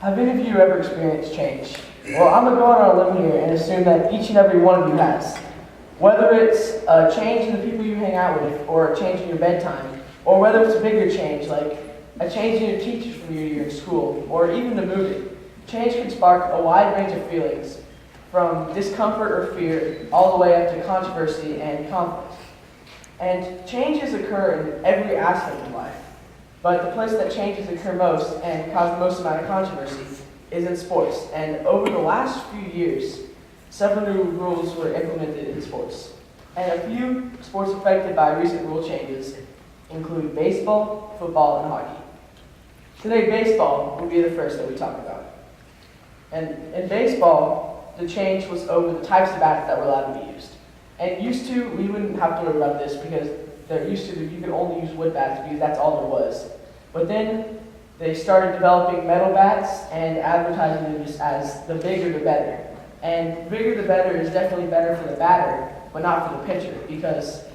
Have any of you ever experienced change? Well, I'm going to go on a limb here and assume that each and every one of you has. Whether it's a change in the people you hang out with, or a change in your bedtime, or whether it's a bigger change, like a change in your teachers from year to year in school, or even the moving, change can spark a wide range of feelings, from discomfort or fear, all the way up to controversy and conflict. And changes occur in every aspect of life. But the place that changes occur most and cause the most amount of controversy is in sports. And over the last few years, several new rules were implemented in sports. And a few sports affected by recent rule changes include baseball, football, and hockey. Today, baseball will be the first that we talk about. And in baseball, the change was over the types of bats that were allowed to be used. And used to, we wouldn't have to worry about this because they're used to, you could only use wood bats because that's all there was. But then they started developing metal bats and advertising them just as the bigger the better. And bigger the better is definitely better for the batter, but not for the pitcher, because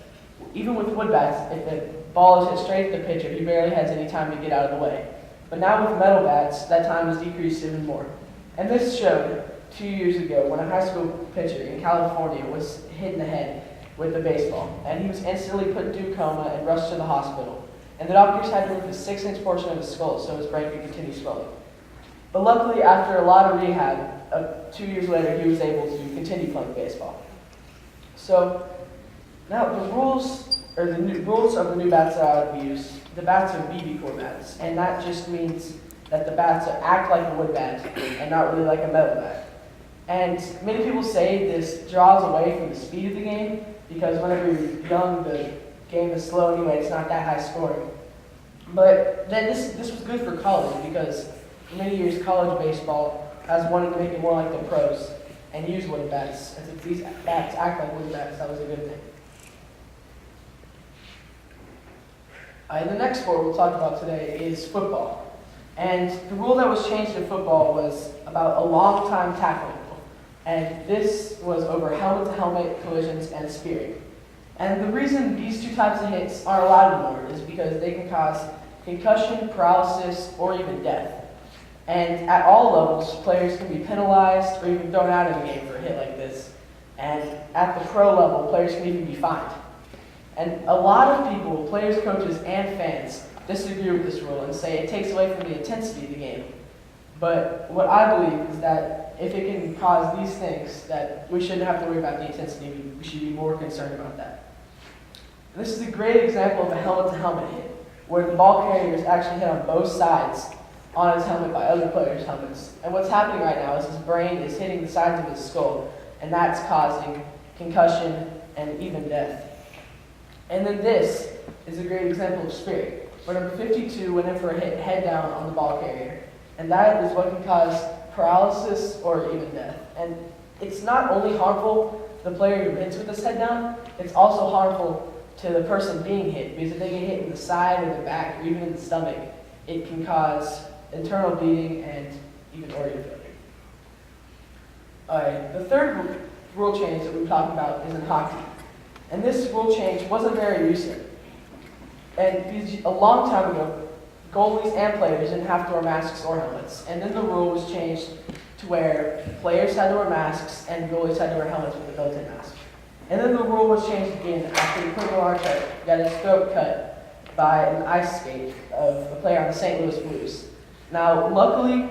even with wood bats, if the ball is hit straight at the pitcher, he barely has any time to get out of the way. But now with metal bats, that time is decreased even more. And this showed 2 years ago when a high school pitcher in California was hit in the head with a baseball, and he was instantly put into a coma and rushed to the hospital. And the doctors had to remove the 6-inch portion of his skull so his brain could continue swelling. But luckily, after a lot of rehab, 2 years later, he was able to continue playing baseball. So now the rules of the new bats that are allowed to be used, the bats are BB core bats, and that just means that the bats act like a wood bat and not really like a metal bat. And many people say this draws away from the speed of the game, because whenever you're young, the game is slow anyway, it's not that high scoring. But then this was good for college, because for many years college baseball has wanted to make it more like the pros and use wooden bats. And since these bats act like wooden bats, that was a good thing. The next sport we'll talk about today is football. And the rule that was changed in football was about a long time tackling. And this was over helmet-to-helmet collisions and spearing. And the reason these two types of hits aren't allowed anymore is because they can cause concussion, paralysis, or even death. And at all levels, players can be penalized or even thrown out of the game for a hit like this. And at the pro level, players can even be fined. And a lot of people, players, coaches, and fans, disagree with this rule and say it takes away from the intensity of the game. But what I believe is that if it can cause these things, that we shouldn't have to worry about the intensity. We should be more concerned about that. And this is a great example of a helmet-to-helmet hit, where the ball carrier is actually hit on both sides on his helmet by other players' helmets. And what's happening right now is his brain is hitting the sides of his skull, and that's causing concussion and even death. And then this is a great example of spearing, where number 52 went in for a hit head down on the ball carrier. And that is what can cause paralysis or even death. And it's not only harmful to the player who hits with his head down, it's also harmful to the person being hit, because if they get hit in the side or the back or even in the stomach, it can cause internal bleeding and even organ failure. Alright, the third rule change that we're talking about is in hockey. And this rule change wasn't very recent. And because a long time ago, goalies and players didn't have to wear masks or helmets. And then the rule was changed to where players had to wear masks and goalies had to wear helmets with a built-in mask. And then the rule was changed again after the Quentin Larchuk got his throat cut by an ice skate of a player on the St. Louis Blues. Now, luckily,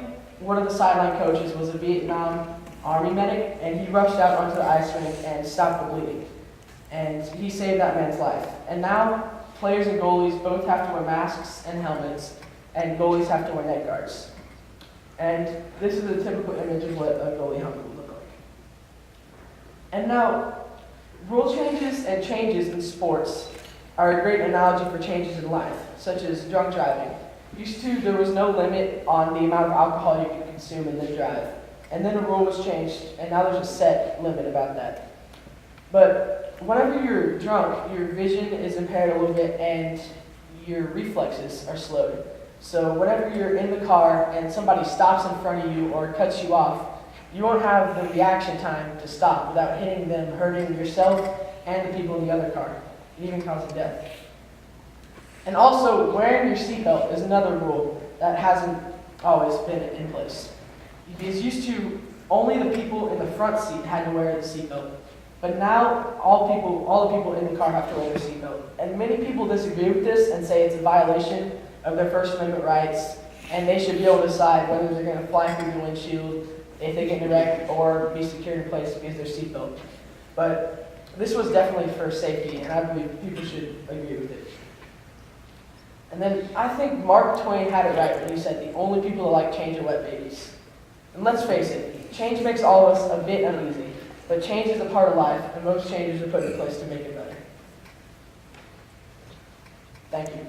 one of the sideline coaches was a Vietnam Army medic, and he rushed out onto the ice rink and stopped the bleeding. And he saved that man's life. And now, players and goalies both have to wear masks and helmets, and goalies have to wear neck guards. And this is a typical image of what a goalie helmet would look like. And now, rule changes and changes in sports are a great analogy for changes in life, such as drunk driving. Used to, there was no limit on the amount of alcohol you could consume and then drive. And then a rule was changed, and now there's a set limit about that. But whenever you're drunk, your vision is impaired a little bit and your reflexes are slowed. So whenever you're in the car and somebody stops in front of you or cuts you off, you won't have the reaction time to stop without hitting them, hurting yourself and the people in the other car, and even causing death. And also, wearing your seatbelt is another rule that hasn't always been in place. Because used to, only the people in the front seat had to wear the seatbelt. But now, all the people in the car have to wear their seatbelt. And many people disagree with this and say it's a violation of their First Amendment rights, and they should be able to decide whether they're going to fly through the windshield if they get in a wreck or be secured in place because of their seatbelt. But this was definitely for safety, and I believe people should agree with it. And then I think Mark Twain had it right when he said the only people that like change are wet babies. And let's face it, change makes all of us a bit uneasy, but change is a part of life, and most changes are put in place to make it better. Thank you.